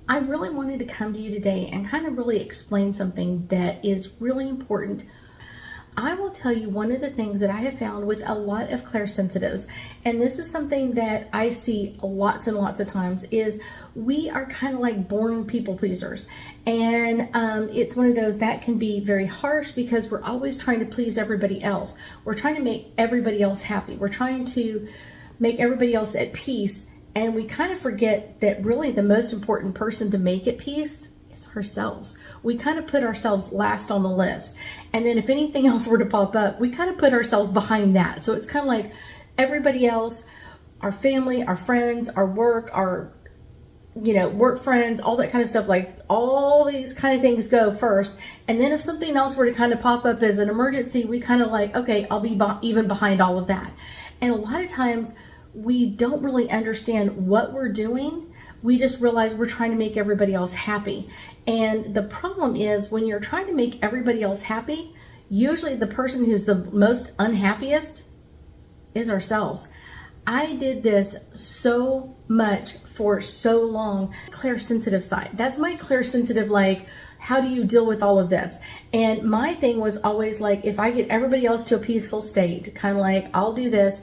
I really wanted to come to you today and kind of really explain something that is really important. I will tell you one of the things that I have found with a lot of clairsensitives, and this is something that I see lots and lots of times, is we are kind of like born people pleasers. And it's one of those that can be very harsh because we're always trying to please everybody else. We're trying to make everybody else happy. We're trying to make everybody else at peace. And we kind of forget that really the most important person to make at peace is ourselves. We kind of put ourselves last on the list. And then if anything else were to pop up, we kind of put ourselves behind that. So it's kind of like everybody else, our family, our friends, our work, our work friends, all that kind of stuff, like all these kind of things go first. And then if something else were to kind of pop up as an emergency, we kind of like, okay, I'll be even behind all of that. And a lot of times we don't really understand what we're doing. We just realize we're trying to make everybody else happy. And the problem is when you're trying to make everybody else happy, usually the person who's the most unhappiest is ourselves. I did this so much for so long. Clairsensitive side. That's my clairsensitive, like, how do you deal with all of this? And my thing was always like, if I get everybody else to a peaceful state, kind of like, I'll do this,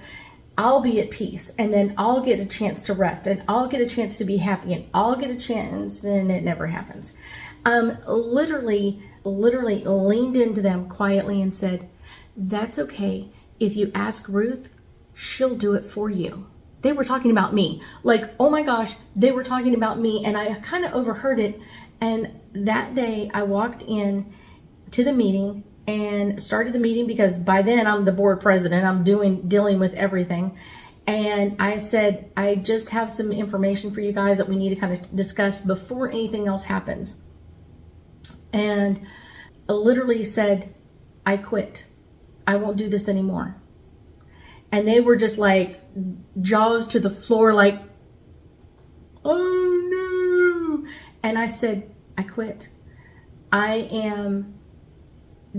I'll be at peace, and then I'll get a chance to rest, and I'll get a chance to be happy, and I'll get a chance, and it never happens. Literally leaned into them quietly and said, that's okay. If you ask Ruth, she'll do it for you. They were talking about me. Like, oh my gosh, they were talking about me, and I kind of overheard it. And that day I walked in to the meeting and started the meeting because by then I'm the board president. I'm dealing with everything. And I said, I just have some information for you guys that we need to kind of discuss before anything else happens. And I literally said, I quit. I won't do this anymore. And they were just like jaws to the floor, like, oh no. And I said, I quit. I am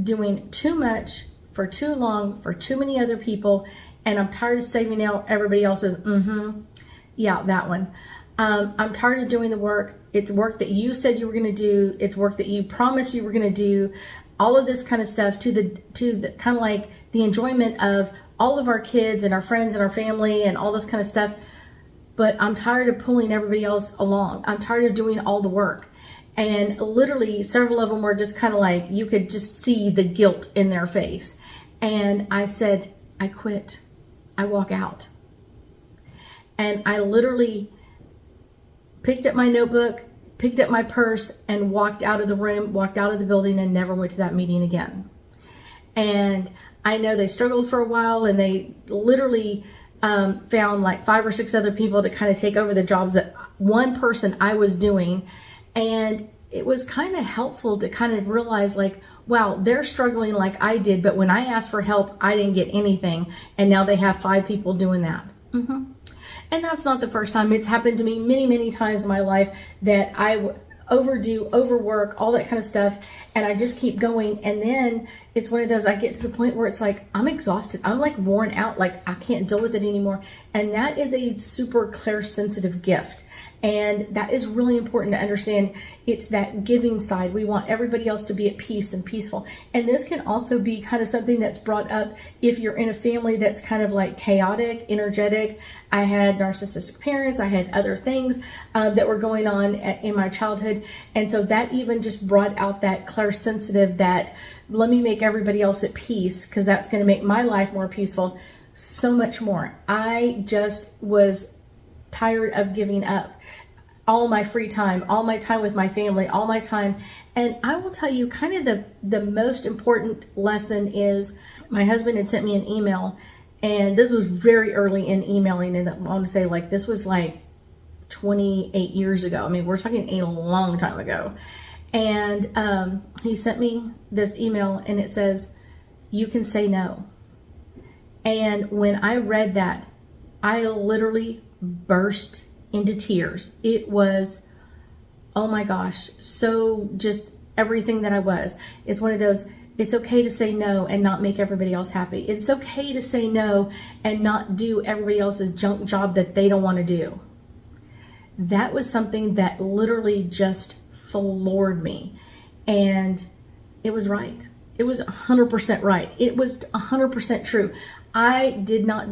doing too much for too long for too many other people, and I'm tired of saving out everybody else's yeah, that one. I'm tired of doing the work. It's work that you said you were going to do. It's work that you promised you were going to do. All of this kind of stuff to the kind of like the enjoyment of all of our kids and our friends and our family and all this kind of stuff. But I'm tired of pulling everybody else along. I'm tired of doing all the work. And literally several of them were just kind of like, you could just see the guilt in their face. And I said, I quit. I walk out. And I literally picked up my notebook, picked up my purse, and walked out of the room, walked out of the building, and never went to that meeting again. And I know they struggled for a while, and they literally found like 5 or 6 other people to kind of take over the jobs that one person I was doing. And it was kind of helpful to kind of realize like, wow, they're struggling like I did, but when I asked for help, I didn't get anything. And now they have 5 people doing that. And that's not the first time. It's happened to me many, many times in my life that I overdo, overwork, all that kind of stuff. And I just keep going. And then it's one of those, I get to the point where it's like, I'm exhausted. I'm like worn out. Like I can't deal with it anymore. And that is a super clairsensitive gift. And that is really important to understand. It's that giving side. We want everybody else to be at peace and peaceful. And this can also be kind of something that's brought up if you're in a family that's kind of like chaotic, energetic. I had narcissistic parents. I had other things that were going on in my childhood. And so that even just brought out that clairsensitive, that let me make everybody else at peace because that's going to make my life more peaceful. So much more. I just was tired of giving up all my free time, all my time with my family, all my time. And I will tell you kind of the most important lesson is my husband had sent me an email, and this was very early in emailing, and I want to say like this was like 28 years ago. I mean, we're talking a long time ago. And he sent me this email and it says, you can say no. And when I read that, I literally burst into tears. It was, oh my gosh, so just everything that I was. It's one of those, it's okay to say no and not make everybody else happy. It's okay to say no and not do everybody else's junk job that they don't want to do. that was something that literally just floored me. And it was right. It was 100% right. It was 100% true. I did not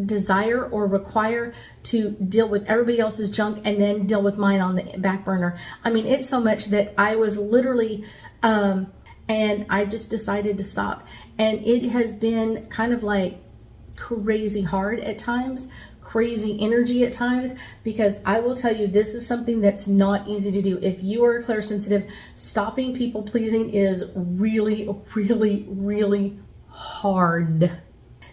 desire or require to deal with everybody else's junk and then deal with mine on the back burner. I mean, it's so much that I was literally, and I just decided to stop. And it has been kind of like crazy hard at times, crazy energy at times, because I will tell you, this is something that's not easy to do. If you are clairsensitive, stopping people pleasing is really, really, really hard.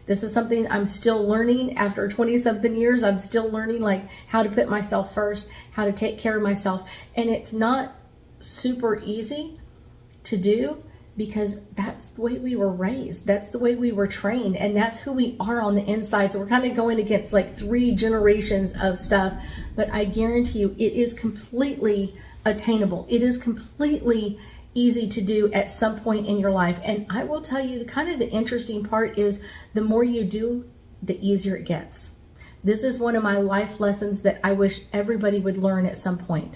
This is something I'm still learning after 20 something years. I'm still learning like how to put myself first, how to take care of myself. And it's not super easy to do, because that's the way we were raised. That's the way we were trained. And that's who we are on the inside. So we're kind of going against like 3 generations of stuff. But I guarantee you, it is completely attainable. It is completely easy to do at some point in your life. And I will tell you, the interesting part is the more you do, the easier it gets. This is one of my life lessons that I wish everybody would learn at some point.